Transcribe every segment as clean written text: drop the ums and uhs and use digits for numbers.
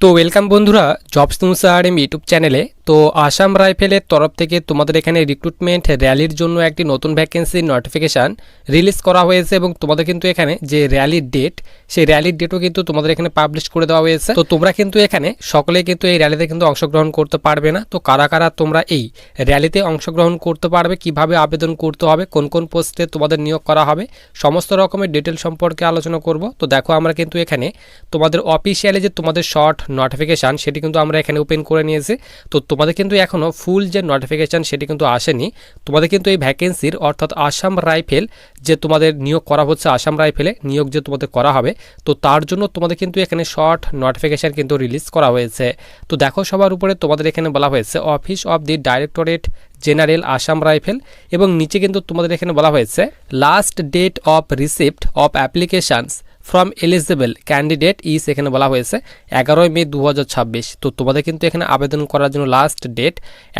তো ওয়েলকাম বন্ধুরা jobs news RM YouTube চ্যানেলে। তো আসাম রাইফেলের তরফ থেকে তোমাদের এখানে রিক্রুটমেন্ট র্যালির জন্য একটি নতুন ভ্যাকেন্সির নোটিফিকেশান রিলিজ করা হয়েছে এবং তোমাদের কিন্তু এখানে যে র্যালির ডেট সেই র্যালির ডেটও কিন্তু তোমাদের এখানে পাবলিশ করে দেওয়া হয়েছে। তো তোমরা কিন্তু এখানে সকলে কিন্তু এই র্যালিতে কিন্তু অংশগ্রহণ করতে পারবে না। তো কারা কারা তোমরা এই র্যালিতে অংশগ্রহণ করতে পারবে, কিভাবে আবেদন করতে হবে, কোন কোন পোস্টে তোমাদের নিয়োগ করা হবে, সমস্ত রকমের ডিটেল সম্পর্কে আলোচনা করব। তো দেখো আমরা কিন্তু এখানে তোমাদের অফিসিয়ালি যে তোমাদের শর্ট নোটিফিকেশান সেটি কিন্তু আমরা এখানে ওপেন করে নিয়েছি। তো তোমাদের কিন্তু এখনও ফুল যে নোটিফিকেশান সেটি কিন্তু আসেনি। তোমাদের কিন্তু এই ভ্যাকেন্সির অর্থাৎ আসাম রাইফেল যে তোমাদের নিয়োগ করা হচ্ছে, আসাম রাইফেলে নিয়োগ যে তোমাদের করা হবে, তো তার জন্য তোমাদের কিন্তু এখানে শর্ট নোটিফিকেশান কিন্তু রিলিজ করা হয়েছে। তো দেখো সবার উপরে তোমাদের এখানে বলা হয়েছে office of the directorate general Assam rifle এবং নিচে কিন্তু তোমাদের এখানে বলা হয়েছে last date of receipt of applications from eligible candidate is, এখানে বলা হয়েছে 11 মে 2026। তো তোমাদের কিন্তু এখানে আবেদন করার জন্য লাস্ট ডেট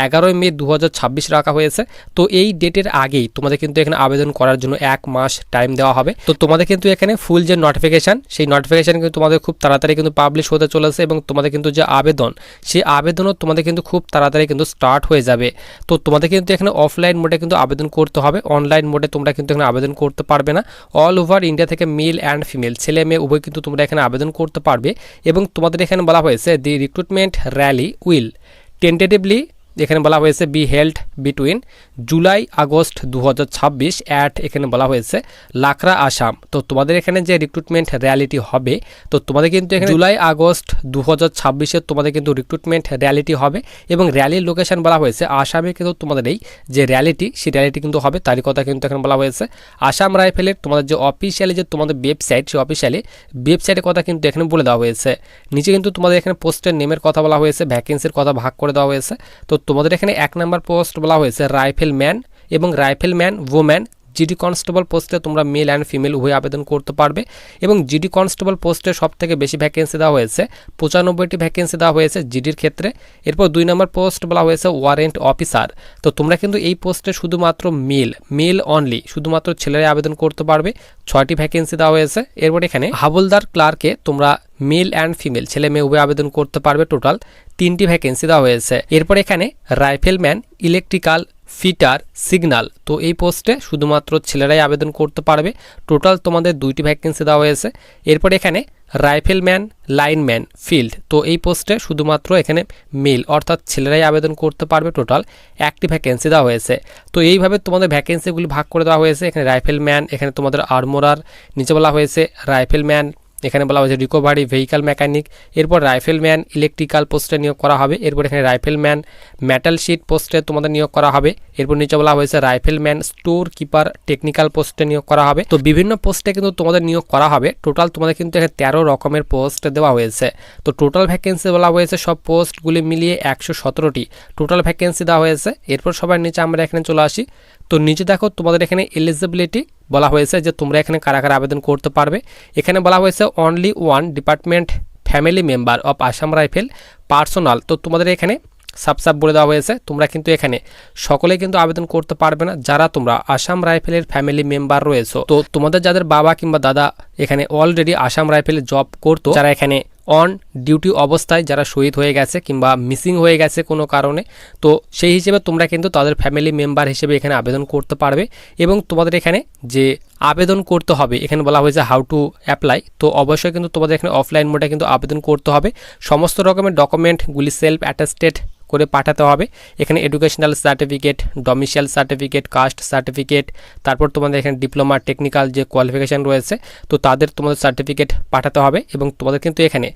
11 মে 2026 রাখা হয়েছে। তো এই ডেটের আগেই তোমাদের কিন্তু এখানে আবেদন করার জন্য 1 মাস টাইম দেওয়া হবে। তো তোমাদের কিন্তু এখানে ফুল যে নোটিফিকেশান সেই নোটিফিকেশান কিন্তু তোমাদের খুব তাড়াতাড়ি কিন্তু পাবলিশ হতে চলেছে এবং তোমাদের কিন্তু যে আবেদন সেই আবেদনও তোমাদের কিন্তু খুব তাড়াতাড়ি কিন্তু স্টার্ট হয়ে যাবে। তো তোমাদের কিন্তু এখানে অফলাইন মোডে কিন্তু আবেদন করতে হবে, অনলাইন মোডে তোমরা কিন্তু এখানে আবেদন করতে পারবে না। অল ওভার ইন্ডিয়া থেকে মেল অ্যান্ড ফিমেল, ছেলে মেয়ে উভয় কিন্তু তোমরা এখানে আবেদন করতে পারবে। এবং তোমাদের এখানে বলা হয়েছে দি রিক্রুটমেন্ট র্যালি উইল টেন্টেটিভলি, এখানে বলা হয়েছে be held between July August 2026 at, এখানে বলা হয়েছে লাকড়া আসাম। তো তোমাদের এখানে যে রিক্রুটমেন্ট র্যালিটি হবে, তো তোমাদের কিন্তু এখানে জুলাই আগস্ট 2026 তোমাদের কিন্তু রিক্রুটমেন্ট র্যালিটি হবে এবং র্যালির লোকেশন বলা হয়েছে আসামে কিন্তু তোমাদের এই যে র্যালিটি সেই র্যালিটি কিন্তু হবে, তারই কথা কিন্তু এখানে বলা হয়েছে। আসাম রাইফেলের তোমাদের যে অফিসিয়ালি যে তোমাদের ওয়েবসাইট সেই অফিসিয়ালি ওয়েবসাইটের কথা কিন্তু এখানে বলে দেওয়া হয়েছে। নিচে কিন্তু তোমাদের এখানে পোস্টের নেমের কথা বলা হয়েছে, ভ্যাকেন্সির কথা ভাগ করে দেওয়া হয়েছে। তো তোমাদের এখানে 1 নম্বর পোস্ট বলা হয়েছে রাইফেলম্যান এবং রাইফেলম্যান ওম্যান জিডি কনস্টেবল পোস্টে তোমরা মেল অ্যান্ড ফিমেল উভয় আবেদন করতে পারবে এবং জিডি কনস্টেবল পোস্টে সব থেকে বেশি ভ্যাকেন্সি দেওয়া হয়েছে, 95টি ভ্যাকেন্সি দেওয়া হয়েছে জিডির ক্ষেত্রে। এরপর 2 নম্বর পোস্ট বলা হয়েছে ওয়ারেন্ট অফিসার। তো তোমরা কিন্তু এই পোস্টে শুধুমাত্র মেল অনলি, শুধুমাত্র ছেলেরাই আবেদন করতে পারবে, 6টি ভ্যাকেন্সি দেওয়া হয়েছে। এরপর এখানে হাবলদার ক্লার্কে তোমরা মেল অ্যান্ড ফিমেল ছেলে মেয়ে উভয় আবেদন করতে পারবে, টোটাল 3টি ভ্যাকেন্সি দেওয়া হয়েছে। এরপর এখানে রাইফেলম্যান ইলেকট্রিক্যাল ফিটার সিগন্যাল, তো এই পোস্টে শুধুমাত্র ছেলেরাই আবেদন করতে পারবে, টোটাল তোমাদের 2টি ভ্যাকেন্সি দেওয়া হয়েছে। এরপর এখানে রাইফেলম্যান লাইনম্যান ফিল্ড, তো এই পোস্টে শুধুমাত্র এখানে মেল অর্থাৎ ছেলেরাই আবেদন করতে পারবে, টোটাল 1টি ভ্যাকেন্সি দেওয়া হয়েছে। তো এইভাবে তোমাদের ভ্যাকেন্সিগুলি ভাগ করে দেওয়া হয়েছে। এখানে রাইফেলম্যান, এখানে তোমাদের আর্মোরার, নিচে বলা হয়েছে রাইফেলম্যান, এখানে বলা হয়েছে রিকভারি ভেহিক্যাল মেকানিক। এরপর রাইফেলম্যান ইলেকট্রিক্যাল পোস্টে নিয়োগ করা হবে। এরপর এখানে রাইফেলম্যান মেটাল শিট পোস্টে তোমাদের নিয়োগ করা হবে। এরপর নিচে বলা হয়েছে রাইফেলম্যান স্টোর কিপার টেকনিক্যাল পোস্টে নিয়োগ করা হবে। তো বিভিন্ন পোস্টে কিন্তু তোমাদের নিয়োগ করা হবে। টোটাল তোমাদের কিন্তু এখানে 13 রকমের পোস্ট দেওয়া হয়েছে। তো টোটাল ভ্যাকেন্সি বলা হয়েছে সব পোস্টগুলি মিলিয়ে 117টি টোটাল ভ্যাকেন্সি দেওয়া হয়েছে। এরপর সবার নিচে আমরা এখানে চলে আসি। তো নিচে দেখো তোমাদের এখানে এলিজিবিলিটি বলা হয়েছে যে তোমরা এখানে কারা কারা আবেদন করতে পারবে। এখানে বলা হয়েছে only 1 department family member of Assam rifle personal. তো তোমাদের এখানে সাব বলে দেওয়া হয়েছে, তোমরা কিন্তু এখানে সকলে কিন্তু আবেদন করতে পারবে না যারা তোমরা আসাম রাইফেলের ফ্যামিলি মেম্বার রয়েছে। তো তোমাদের যাদের বাবা কিংবা দাদা এখানে অলরেডি আসাম রাইফেলে জব করতো, যারা এখানে অন ডিউটি অবস্থায় যারা শহীদ হয়ে গেছে কিংবা মিসিং হয়ে গেছে কোনো কারণে, তো সেই হিসেবে তোমরা কিন্তু তাদের ফ্যামিলি মেম্বার হিসেবে এখানে আবেদন করতে পারবে। এবং তোমাদের এখানে যে আবেদন করতে হবে, এখানে বলা হয়েছে হাউ টু অ্যাপ্লাই। তো অবশ্যই কিন্তু তোমাদের এখানে অফলাইন মোডে কিন্তু আবেদন করতে হবে। সমস্ত রকমের ডকুমেন্টগুলি সেলফ অ্যাটাস্টেড করে পাঠাতে হবে। এখানে educational certificate, domicile certificate, caste certificate, তারপর তোমাদের এখানে ডিপ্লোমা টেকনিক্যাল যে কোয়ালিফিকেশান রয়েছে তো তাদের তোমাদের সার্টিফিকেট পাঠাতে হবে। এবং তোমাদের কিন্তু এখানে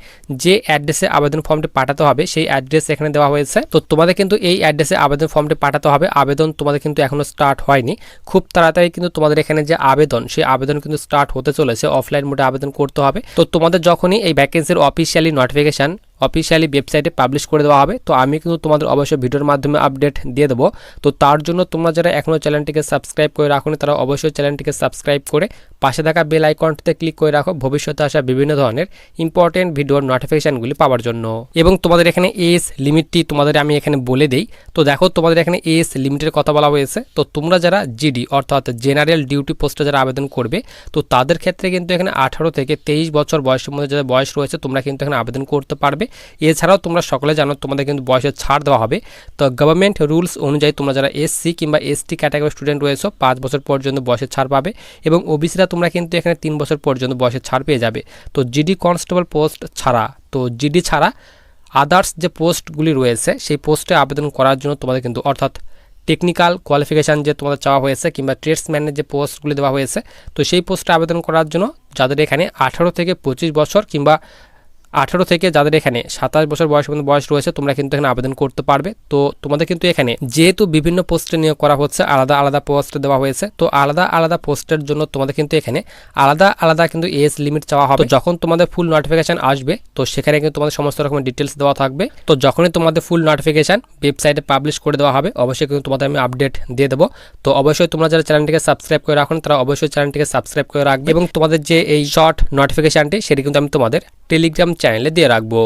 যে অ্যাড্রেসে আবেদন ফর্মটি পাঠাতে হবে সেই অ্যাড্রেস এখানে দেওয়া হয়েছে। তো তোমাদের কিন্তু এই অ্যাড্রেসে আবেদন ফর্মটি পাঠাতে হবে। আবেদন তোমাদের কিন্তু এখনও স্টার্ট হয়নি, খুব তাড়াতাড়ি কিন্তু তোমাদের এখানে যে আবেদন সেই আবেদন কিন্তু স্টার্ট হতে চলেছে। অফলাইন মোডে আবেদন করতে হবে। তো তোমাদের যখনই এই ভ্যাকেন্সির অফিসিয়ালি নোটিফিকেশান অফিসিয়ালি ওয়েবসাইটে পাবলিশ করে দেওয়া হবে, তো আমি কিন্তু তোমাদের অবশ্যই ভিডিওর মাধ্যমে আপডেট দিয়ে দেবো। তো তার জন্য তোমরা যারা এখনও চ্যানেলটিকে সাবস্ক্রাইব করে রাখোনি তারা অবশ্যই চ্যানেলটিকে সাবস্ক্রাইব করে পাশে থাকা বেল আইকনটিতে ক্লিক করে রাখো ভবিষ্যতে আসা বিভিন্ন ধরনের ইম্পর্টেন্ট ভিডিওর নোটিফিকেশানগুলি পাওয়ার জন্য। এবং তোমাদের এখানে এজ লিমিটটি তোমাদের আমি এখানে বলে দিই। তো দেখো তোমাদের এখানে এজ লিমিটের কথা বলা হয়েছে। তো তোমরা যারা জিডি অর্থাৎ জেনারেল ডিউটি পোস্টে যারা আবেদন করবে তো তাদের ক্ষেত্রে কিন্তু এখানে 18 থেকে 23 বছর বয়সের মধ্যে যাদের বয়স রয়েছে তোমরা কিন্তু এখানে আবেদন করতে পারবে। এছাড়াও তোমরা সকলে জানো তোমাদের কিন্তু বয়সের ছাড় দেওয়া হবে। তো গভর্নমেন্ট রুলস অনুযায়ী তোমরা যারা এসসি কিংবা এসটি ক্যাটাগরি স্টুডেন্ট রয়েছো 5 বছর পর্যন্ত বয়সের ছাড় পাবে এবং ওবিসিরা তোমরা কিন্তু এখানে 3 বছর পর্যন্ত বয়সের ছাড় পেয়ে যাবে। তো জিডি কনস্টেবল পোস্ট ছাড়া, তো জিডি ছাড়া আদার্স যে পোস্টগুলি রয়েছে সেই পোস্টে আবেদন করার জন্য তোমাদের কিন্তু অর্থাৎ টেকনিক্যাল কোয়ালিফিকেশান যে তোমাদের চাওয়া হয়েছে কিংবা ট্রেডসম্যানের যে পোস্টগুলি দেওয়া হয়েছে, তো সেই পোস্টে আবেদন করার জন্য যাদের এখানে 18 থেকে 25 বছর কিংবা 18 থেকে যাদের এখানে 27 বছর বয়স পর্যন্ত বয়স রয়েছে তোমরা কিন্তু এখানে আবেদন করতে পারবে। তো তোমাদের কিন্তু এখানে যেহেতু বিভিন্ন পোস্টে নিয়োগ করা হচ্ছে, আলাদা আলাদা পোস্ট দেওয়া হয়েছে, তো আলাদা আলাদা পোস্টের জন্য তোমাদের কিন্তু এখানে আলাদা আলাদা কিন্তু এজ লিমিট চাওয়া হবে। তো যখন তোমাদের ফুল নোটিফিকেশন আসবে তো সেখানে কিন্তু তোমাদের সমস্ত রকমের ডিটেলস দেওয়া থাকবে। তো যখনই তোমাদের ফুল নোটিফিকেশন ওয়েবসাইটে পাবলিশ করে দেওয়া হবে অবশ্যই কিন্তু তোমাদের আমি আপডেট দিয়ে দেবো। তো অবশ্যই তোমরা যারা চ্যানেলটিকে সাবস্ক্রাইব করে রাখুন তারা অবশ্যই চ্যানেলটিকে সাবস্ক্রাইব করে রাখবে এবং তোমাদের যে এই শর্ট নোটিফিকেশনটি সেটি কিন্তু আমি তোমাদের টেলিগ্রাম চ্যানেলে দিয়ে রাখবো।